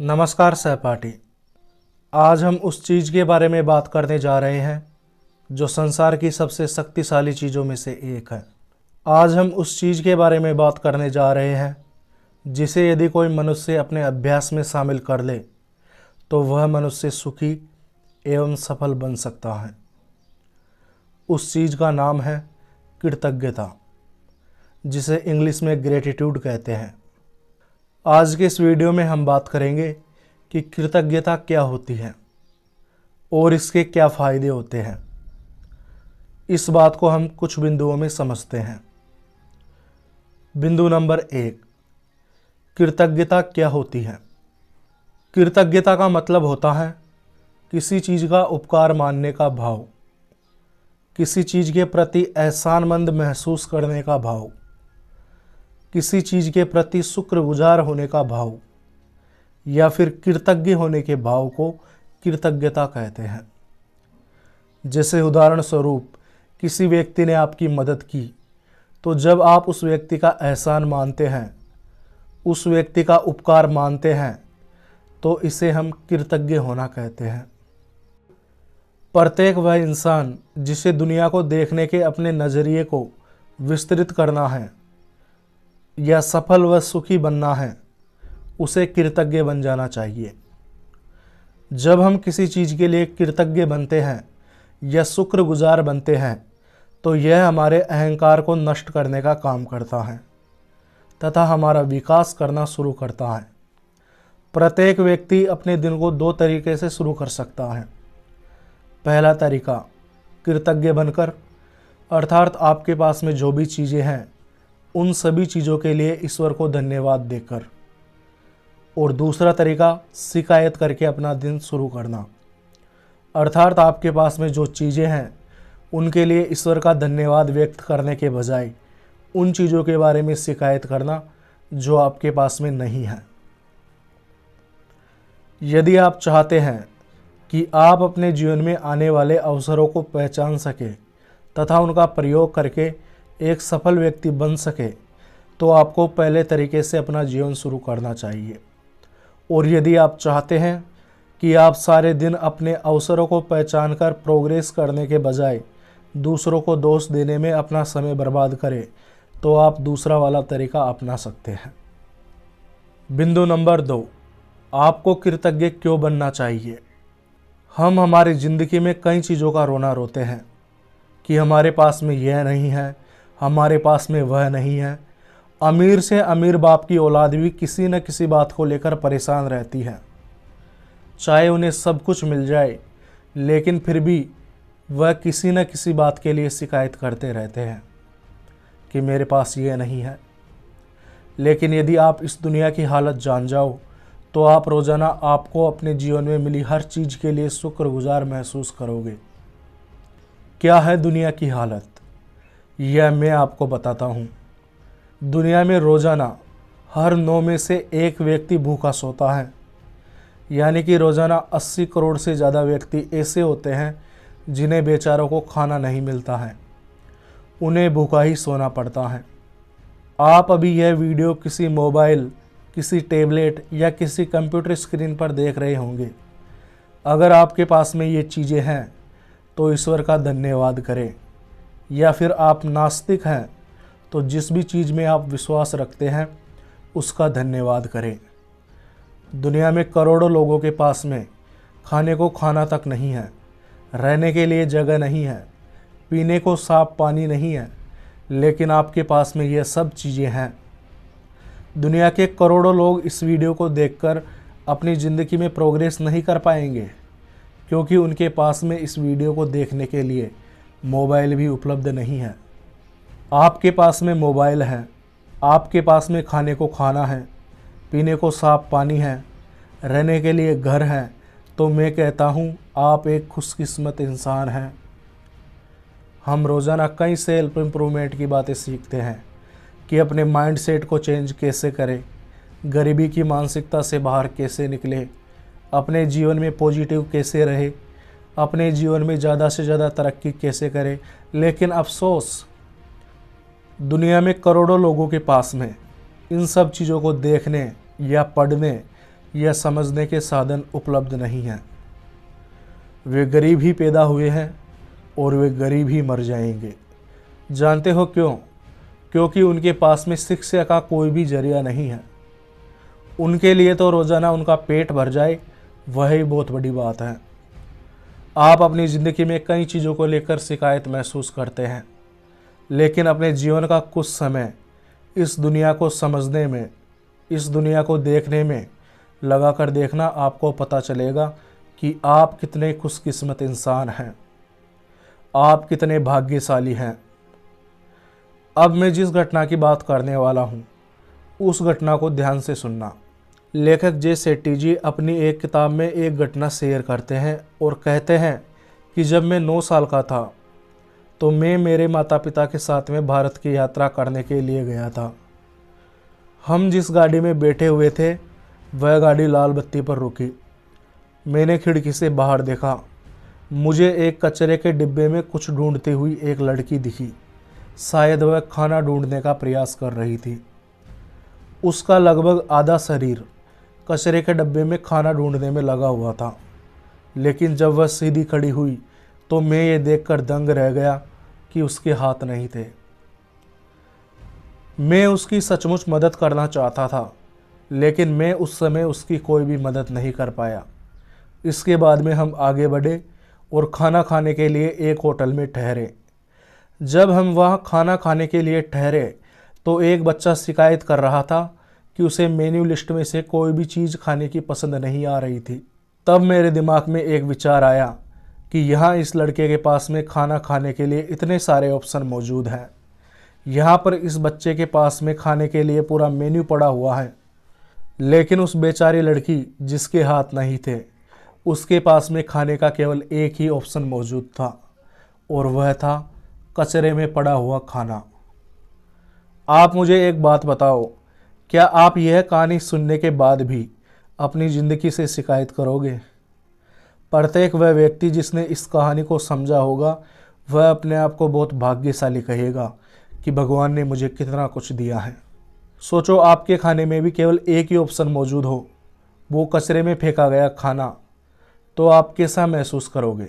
नमस्कार सहपाठी। आज हम उस चीज़ के बारे में बात करने जा रहे हैं जो संसार की सबसे शक्तिशाली चीज़ों में से एक है। आज हम उस चीज़ के बारे में बात करने जा रहे हैं जिसे यदि कोई मनुष्य अपने अभ्यास में शामिल कर ले तो वह मनुष्य सुखी एवं सफल बन सकता है। उस चीज़ का नाम है कृतज्ञता, जिसे इंग्लिश में ग्रेटिट्यूड कहते हैं। आज के इस वीडियो में हम बात करेंगे कि कृतज्ञता क्या होती है और इसके क्या फ़ायदे होते हैं। इस बात को हम कुछ बिंदुओं में समझते हैं। बिंदु नंबर 1, कृतज्ञता क्या होती है। कृतज्ञता का मतलब होता है किसी चीज़ का उपकार मानने का भाव, किसी चीज़ के प्रति एहसानमंद महसूस करने का भाव, किसी चीज़ के प्रति शुक्रगुजार होने का भाव या फिर कृतज्ञ होने के भाव को कृतज्ञता कहते हैं। जैसे उदाहरण स्वरूप किसी व्यक्ति ने आपकी मदद की तो जब आप उस व्यक्ति का एहसान मानते हैं, उस व्यक्ति का उपकार मानते हैं, तो इसे हम कृतज्ञ होना कहते हैं। प्रत्येक वह इंसान जिसे दुनिया को देखने के अपने नज़रिए को विस्तृत करना है या सफल व सुखी बनना है, उसे कृतज्ञ बन जाना चाहिए। जब हम किसी चीज़ के लिए कृतज्ञ बनते हैं या शुक्रगुजार बनते हैं तो यह हमारे अहंकार को नष्ट करने का काम करता है तथा हमारा विकास करना शुरू करता है। प्रत्येक व्यक्ति अपने दिन को 2 तरीके से शुरू कर सकता है। पहला तरीका कृतज्ञ बनकर, अर्थात आपके पास में जो भी चीज़ें हैं उन सभी चीज़ों के लिए ईश्वर को धन्यवाद देकर, और दूसरा तरीका शिकायत करके अपना दिन शुरू करना, अर्थात आपके पास में जो चीज़ें हैं उनके लिए ईश्वर का धन्यवाद व्यक्त करने के बजाय उन चीज़ों के बारे में शिकायत करना जो आपके पास में नहीं है। यदि आप चाहते हैं कि आप अपने जीवन में आने वाले अवसरों को पहचान सके तथा उनका प्रयोग करके एक सफल व्यक्ति बन सके, तो आपको पहले तरीके से अपना जीवन शुरू करना चाहिए। और यदि आप चाहते हैं कि आप सारे दिन अपने अवसरों को पहचान कर प्रोग्रेस करने के बजाय दूसरों को दोष देने में अपना समय बर्बाद करें, तो आप दूसरा वाला तरीका अपना सकते हैं। बिंदु नंबर 2, आपको कृतज्ञ क्यों बनना चाहिए। हम हमारी ज़िंदगी में कई चीज़ों का रोना रोते हैं कि हमारे पास में यह नहीं है, हमारे पास में वह नहीं है। अमीर से अमीर बाप की औलाद भी किसी न किसी बात को लेकर परेशान रहती है। चाहे उन्हें सब कुछ मिल जाए, लेकिन फिर भी वह किसी न किसी बात के लिए शिकायत करते रहते हैं कि मेरे पास ये नहीं है। लेकिन यदि आप इस दुनिया की हालत जान जाओ तो आप रोज़ाना आपको अपने जीवन में मिली हर चीज़ के लिए शुक्रगुजार महसूस करोगे। क्या है दुनिया की हालत, यह मैं आपको बताता हूँ। दुनिया में रोज़ाना हर 9 में से 1 व्यक्ति भूखा सोता है, यानी कि रोज़ाना 80 करोड़ से ज़्यादा व्यक्ति ऐसे होते हैं जिन्हें बेचारों को खाना नहीं मिलता है, उन्हें भूखा ही सोना पड़ता है। आप अभी यह वीडियो किसी मोबाइल, किसी टैबलेट या किसी कंप्यूटर स्क्रीन पर देख रहे होंगे। अगर आपके पास में ये चीज़ें हैं तो ईश्वर का धन्यवाद करें, या फिर आप नास्तिक हैं तो जिस भी चीज़ में आप विश्वास रखते हैं उसका धन्यवाद करें। दुनिया में करोड़ों लोगों के पास में खाने को खाना तक नहीं है, रहने के लिए जगह नहीं है, पीने को साफ पानी नहीं है, लेकिन आपके पास में ये सब चीज़ें हैं। दुनिया के करोड़ों लोग इस वीडियो को देखकर अपनी ज़िंदगी में प्रोग्रेस नहीं कर पाएंगे, क्योंकि उनके पास में इस वीडियो को देखने के लिए मोबाइल भी उपलब्ध नहीं है। आपके पास में मोबाइल है, आपके पास में खाने को खाना है, पीने को साफ पानी है, रहने के लिए घर है, तो मैं कहता हूँ आप एक खुशकिस्मत इंसान हैं। हम रोज़ाना कई सेल्फ इम्प्रूवमेंट की बातें सीखते हैं कि अपने माइंड सेट को चेंज कैसे करें, गरीबी की मानसिकता से बाहर कैसे निकले, अपने जीवन में पॉजिटिव कैसे रहे, अपने जीवन में ज़्यादा से ज़्यादा तरक्की कैसे करें। लेकिन अफसोस, दुनिया में करोड़ों लोगों के पास में इन सब चीज़ों को देखने या पढ़ने या समझने के साधन उपलब्ध नहीं हैं। वे गरीब ही पैदा हुए हैं और वे गरीब ही मर जाएंगे। जानते हो क्यों? क्योंकि उनके पास में शिक्षा का कोई भी जरिया नहीं है। उनके लिए तो रोज़ाना उनका पेट भर जाए वही बहुत बड़ी बात है। आप अपनी ज़िंदगी में कई चीज़ों को लेकर शिकायत महसूस करते हैं, लेकिन अपने जीवन का कुछ समय इस दुनिया को समझने में, इस दुनिया को देखने में लगाकर देखना, आपको पता चलेगा कि आप कितने खुशकिस्मत इंसान हैं, आप कितने भाग्यशाली हैं। अब मैं जिस घटना की बात करने वाला हूँ उस घटना को ध्यान से सुनना। लेखक जे सेट्टी जी अपनी एक किताब में एक घटना शेयर करते हैं और कहते हैं कि जब मैं 9 साल का था तो मैं मेरे माता पिता के साथ में भारत की यात्रा करने के लिए गया था। हम जिस गाड़ी में बैठे हुए थे वह गाड़ी लाल बत्ती पर रुकी। मैंने खिड़की से बाहर देखा। मुझे एक कचरे के डिब्बे में कुछ ढूंढती हुई एक लड़की दिखी। शायद वह खाना ढूंढने का प्रयास कर रही थी। उसका लगभग आधा शरीर कचरे के डब्बे में खाना ढूंढने में लगा हुआ था, लेकिन जब वह सीधी खड़ी हुई तो मैं ये देखकर दंग रह गया कि उसके हाथ नहीं थे। मैं उसकी सचमुच मदद करना चाहता था, लेकिन मैं उस समय उसकी कोई भी मदद नहीं कर पाया। इसके बाद में हम आगे बढ़े और खाना खाने के लिए एक होटल में ठहरे। जब हम वहाँ खाना खाने के लिए ठहरे तो एक बच्चा शिकायत कर रहा था कि उसे मेन्यू लिस्ट में से कोई भी चीज़ खाने की पसंद नहीं आ रही थी। तब मेरे दिमाग में एक विचार आया कि यहाँ इस लड़के के पास में खाना खाने के लिए इतने सारे ऑप्शन मौजूद हैं। यहाँ पर इस बच्चे के पास में खाने के लिए पूरा मेन्यू पड़ा हुआ है, लेकिन उस बेचारी लड़की जिसके हाथ नहीं थे उसके पास में खाने का केवल एक ही ऑप्शन मौजूद था और वह था कचरे में पड़ा हुआ खाना। आप मुझे एक बात बताओ, क्या आप यह कहानी सुनने के बाद भी अपनी ज़िंदगी से शिकायत करोगे? प्रत्येक वह व्यक्ति जिसने इस कहानी को समझा होगा वह अपने आप को बहुत भाग्यशाली कहेगा कि भगवान ने मुझे कितना कुछ दिया है। सोचो आपके खाने में भी केवल एक ही ऑप्शन मौजूद हो, वो कचरे में फेंका गया खाना, तो आप कैसा महसूस करोगे?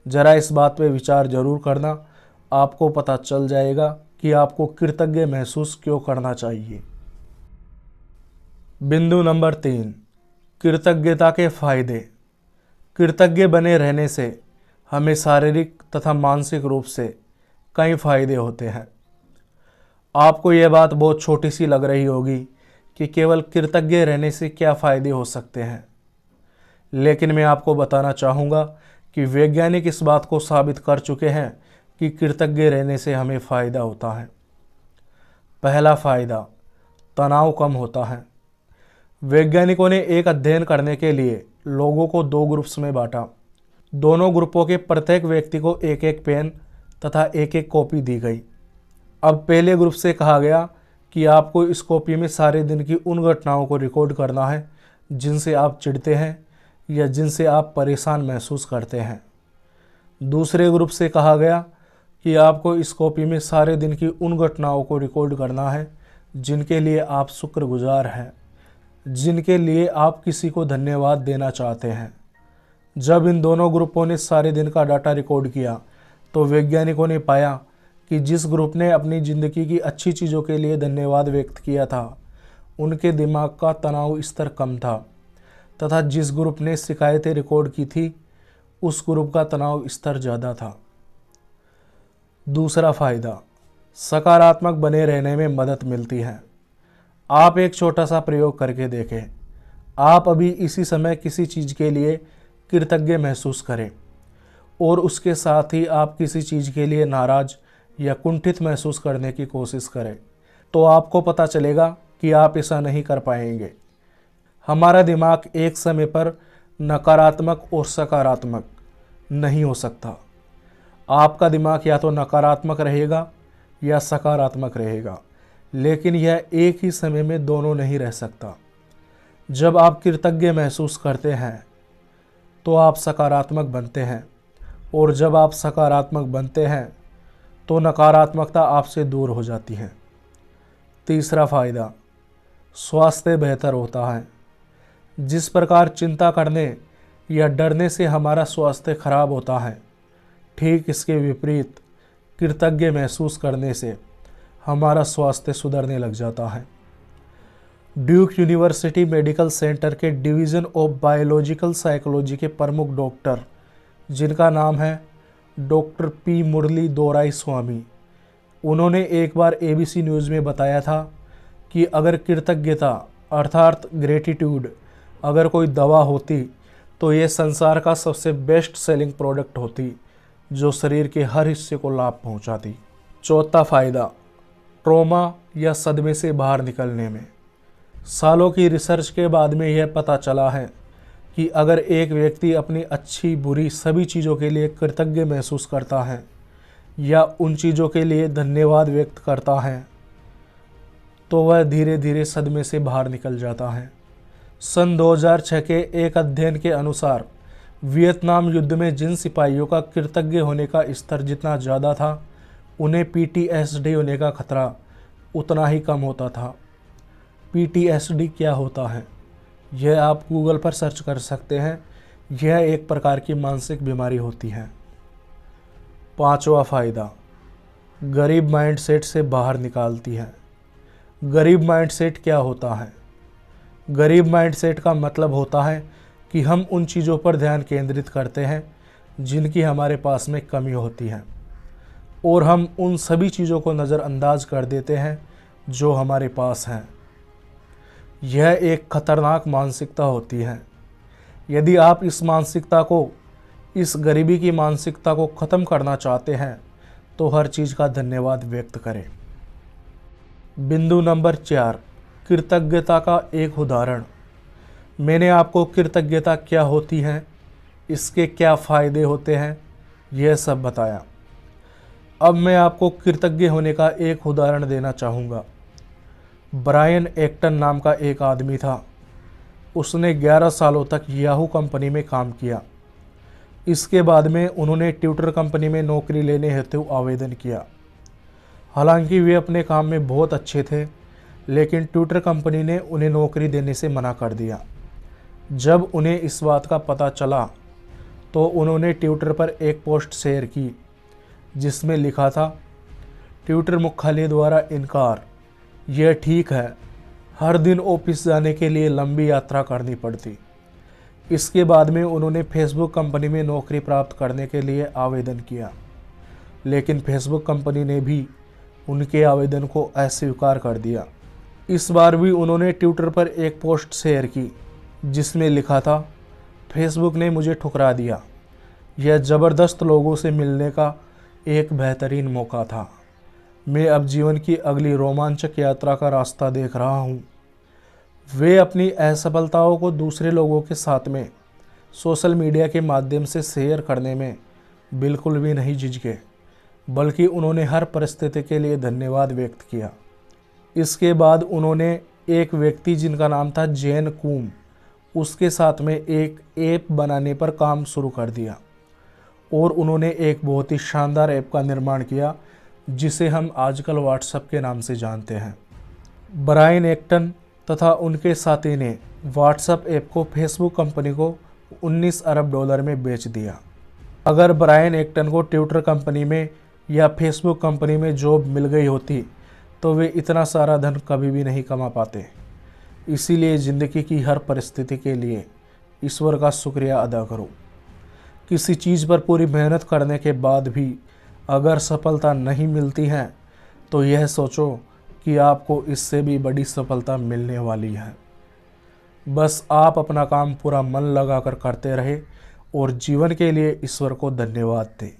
ज़रा इस बात पे विचार ज़रूर करना, आपको पता चल जाएगा कि आपको कृतज्ञ महसूस क्यों करना चाहिए। बिंदु नंबर 3, कृतज्ञता के फायदे। कृतज्ञ बने रहने से हमें शारीरिक तथा मानसिक रूप से कई फायदे होते हैं। आपको यह बात बहुत छोटी सी लग रही होगी कि केवल कृतज्ञ रहने से क्या फ़ायदे हो सकते हैं, लेकिन मैं आपको बताना चाहूँगा कि वैज्ञानिक इस बात को साबित कर चुके हैं कि कृतज्ञ रहने से हमें फ़ायदा होता है। पहला फ़ायदा, तनाव कम होता है। वैज्ञानिकों ने एक अध्ययन करने के लिए लोगों को 2 ग्रुप्स में बांटा। दोनों ग्रुपों के प्रत्येक व्यक्ति को एक एक पेन तथा एक एक कॉपी दी गई। अब पहले ग्रुप से कहा गया कि आपको इस कॉपी में सारे दिन की उन घटनाओं को रिकॉर्ड करना है जिनसे आप चिढ़ते हैं या जिनसे आप परेशान महसूस करते हैं। दूसरे ग्रुप से कहा गया कि आपको इस कॉपी में सारे दिन की उन घटनाओं को रिकॉर्ड करना है जिनके लिए आप शुक्रगुजार हैं, जिनके लिए आप किसी को धन्यवाद देना चाहते हैं। जब इन दोनों ग्रुपों ने सारे दिन का डाटा रिकॉर्ड किया तो वैज्ञानिकों ने पाया कि जिस ग्रुप ने अपनी ज़िंदगी की अच्छी चीज़ों के लिए धन्यवाद व्यक्त किया था उनके दिमाग का तनाव स्तर कम था, तथा जिस ग्रुप ने शिकायतें रिकॉर्ड की थी उस ग्रुप का तनाव स्तर ज़्यादा था। दूसरा फ़ायदा, सकारात्मक बने रहने में मदद मिलती है। आप एक छोटा सा प्रयोग करके देखें। आप अभी इसी समय किसी चीज़ के लिए कृतज्ञ महसूस करें और उसके साथ ही आप किसी चीज़ के लिए नाराज़ या कुंठित महसूस करने की कोशिश करें, तो आपको पता चलेगा कि आप ऐसा नहीं कर पाएंगे। हमारा दिमाग एक समय पर नकारात्मक और सकारात्मक नहीं हो सकता। आपका दिमाग या तो नकारात्मक रहेगा या सकारात्मक रहेगा, लेकिन यह एक ही समय में दोनों नहीं रह सकता। जब आप कृतज्ञ महसूस करते हैं तो आप सकारात्मक बनते हैं, और जब आप सकारात्मक बनते हैं तो नकारात्मकता आपसे दूर हो जाती है। तीसरा फ़ायदा, स्वास्थ्य बेहतर होता है। जिस प्रकार चिंता करने या डरने से हमारा स्वास्थ्य खराब होता है, ठीक इसके विपरीत कृतज्ञ महसूस करने से हमारा स्वास्थ्य सुधरने लग जाता है। ड्यूक यूनिवर्सिटी मेडिकल सेंटर के डिवीज़न ऑफ बायोलॉजिकल साइकोलॉजी के प्रमुख डॉक्टर, जिनका नाम है डॉक्टर पी मुरली दोराई स्वामी, उन्होंने एक बार एबीसी न्यूज़ में बताया था कि अगर कृतज्ञता अर्थात ग्रेटिट्यूड अगर कोई दवा होती तो ये संसार का सबसे बेस्ट सेलिंग प्रोडक्ट होती जो शरीर के हर हिस्से को लाभ पहुंचाती। चौथा फ़ायदा, ट्रॉमा या सदमे से बाहर निकलने में। सालों की रिसर्च के बाद में यह पता चला है कि अगर एक व्यक्ति अपनी अच्छी बुरी सभी चीज़ों के लिए कृतज्ञ महसूस करता है या उन चीज़ों के लिए धन्यवाद व्यक्त करता है तो वह धीरे धीरे सदमे से बाहर निकल जाता है। सन 2006 के एक अध्ययन के अनुसार वियतनाम युद्ध में जिन सिपाहियों का कृतज्ञ होने का स्तर जितना ज़्यादा था, उन्हें पीटीएसडी होने का खतरा उतना ही कम होता था। पीटीएसडी क्या होता है, यह आप गूगल पर सर्च कर सकते हैं। यह एक प्रकार की मानसिक बीमारी होती है। पांचवा फ़ायदा, गरीब माइंडसेट से बाहर निकालती है। गरीब माइंडसेट क्या होता है? गरीब माइंडसेट का मतलब होता है कि हम उन चीज़ों पर ध्यान केंद्रित करते हैं जिनकी हमारे पास में कमी होती है और हम उन सभी चीज़ों को नज़रअंदाज कर देते हैं जो हमारे पास हैं। यह एक खतरनाक मानसिकता होती है। यदि आप इस मानसिकता को, इस गरीबी की मानसिकता को ख़त्म करना चाहते हैं तो हर चीज़ का धन्यवाद व्यक्त करें। बिंदु नंबर 4, कृतज्ञता का एक उदाहरण। मैंने आपको कृतज्ञता क्या होती है, इसके क्या फ़ायदे होते हैं, यह सब बताया। अब मैं आपको कृतज्ञ होने का एक उदाहरण देना चाहूँगा। ब्रायन एक्टन नाम का एक आदमी था। उसने 11 सालों तक याहू कंपनी में काम किया। इसके बाद में उन्होंने ट्विटर कंपनी में नौकरी लेने हेतु आवेदन किया। हालांकि वे अपने काम में बहुत अच्छे थे, लेकिन ट्विटर कंपनी ने उन्हें नौकरी देने से मना कर दिया। जब उन्हें इस बात का पता चला तो उन्होंने ट्विटर पर एक पोस्ट शेयर की जिसमें लिखा था, ट्विटर मुख्यालय द्वारा इनकार। यह ठीक है, हर दिन ऑफिस जाने के लिए लंबी यात्रा करनी पड़ती। इसके बाद में उन्होंने फेसबुक कंपनी में नौकरी प्राप्त करने के लिए आवेदन किया, लेकिन फेसबुक कंपनी ने भी उनके आवेदन को अस्वीकार कर दिया। इस बार भी उन्होंने ट्विटर पर एक पोस्ट शेयर की जिसमें लिखा था, फेसबुक ने मुझे ठुकरा दिया। यह ज़बरदस्त लोगों से मिलने का एक बेहतरीन मौका था। मैं अब जीवन की अगली रोमांचक यात्रा का रास्ता देख रहा हूँ। वे अपनी असफलताओं को दूसरे लोगों के साथ में सोशल मीडिया के माध्यम से शेयर करने में बिल्कुल भी नहीं झिझके, बल्कि उन्होंने हर परिस्थिति के लिए धन्यवाद व्यक्त किया। इसके बाद उन्होंने एक व्यक्ति जिनका नाम था जेन कूम, उसके साथ में एक ऐप बनाने पर काम शुरू कर दिया और उन्होंने एक बहुत ही शानदार ऐप का निर्माण किया जिसे हम आजकल व्हाट्सएप के नाम से जानते हैं। ब्रायन एक्टन तथा उनके साथी ने व्हाट्सएप ऐप को फेसबुक कंपनी को 19 अरब डॉलर में बेच दिया। अगर ब्रायन एक्टन को ट्विटर कंपनी में या फेसबुक कंपनी में जॉब मिल गई होती तो वे इतना सारा धन कभी भी नहीं कमा पाते। इसीलिए ज़िंदगी की हर परिस्थिति के लिए ईश्वर का शुक्रिया अदा करो। किसी चीज़ पर पूरी मेहनत करने के बाद भी अगर सफलता नहीं मिलती है तो यह सोचो कि आपको इससे भी बड़ी सफलता मिलने वाली है। बस आप अपना काम पूरा मन लगाकर करते रहे और जीवन के लिए ईश्वर को धन्यवाद दें।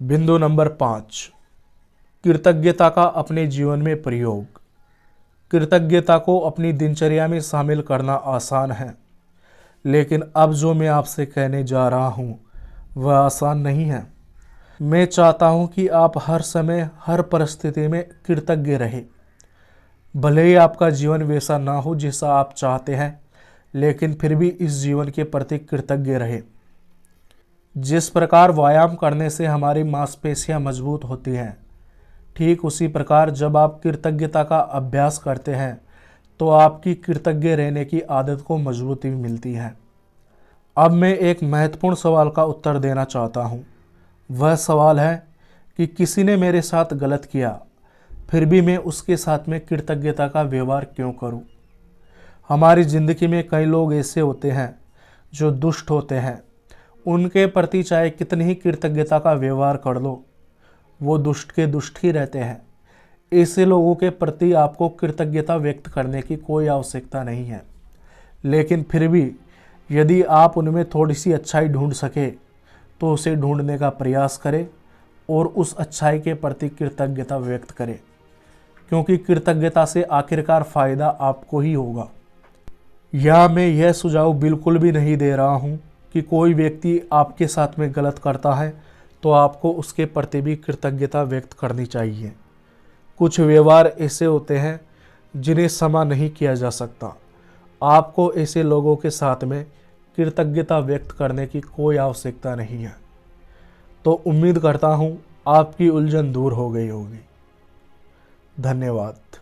बिंदु नंबर 5, कृतज्ञता का अपने जीवन में प्रयोग। कृतज्ञता को अपनी दिनचर्या में शामिल करना आसान है, लेकिन अब जो मैं आपसे कहने जा रहा हूँ वह आसान नहीं है। मैं चाहता हूँ कि आप हर समय हर परिस्थिति में कृतज्ञ रहें। भले ही आपका जीवन वैसा ना हो जैसा आप चाहते हैं, लेकिन फिर भी इस जीवन के प्रति कृतज्ञ रहें। जिस प्रकार व्यायाम करने से हमारी मांसपेशियां मजबूत होती हैं, ठीक उसी प्रकार जब आप कृतज्ञता का अभ्यास करते हैं तो आपकी कृतज्ञ रहने की आदत को मजबूती मिलती है। अब मैं एक महत्वपूर्ण सवाल का उत्तर देना चाहता हूँ। वह सवाल है कि किसी ने मेरे साथ गलत किया, फिर भी मैं उसके साथ में कृतज्ञता का व्यवहार क्यों करूं? हमारी ज़िंदगी में कई लोग ऐसे होते हैं जो दुष्ट होते हैं। उनके प्रति चाहे कितनी ही कृतज्ञता का व्यवहार कर लो, वो दुष्ट के दुष्ट ही रहते हैं। ऐसे लोगों के प्रति आपको कृतज्ञता व्यक्त करने की कोई आवश्यकता नहीं है। लेकिन फिर भी यदि आप उनमें थोड़ी सी अच्छाई ढूंढ सके तो उसे ढूंढने का प्रयास करें और उस अच्छाई के प्रति कृतज्ञता व्यक्त करें, क्योंकि कृतज्ञता से आखिरकार फ़ायदा आपको ही होगा। या मैं यह सुझाव बिल्कुल भी नहीं दे रहा हूँ कि कोई व्यक्ति आपके साथ में गलत करता है तो आपको उसके प्रति भी कृतज्ञता व्यक्त करनी चाहिए। कुछ व्यवहार ऐसे होते हैं जिन्हें क्षमा नहीं किया जा सकता। आपको ऐसे लोगों के साथ में कृतज्ञता व्यक्त करने की कोई आवश्यकता नहीं है। तो उम्मीद करता हूँ आपकी उलझन दूर हो गई होगी। धन्यवाद।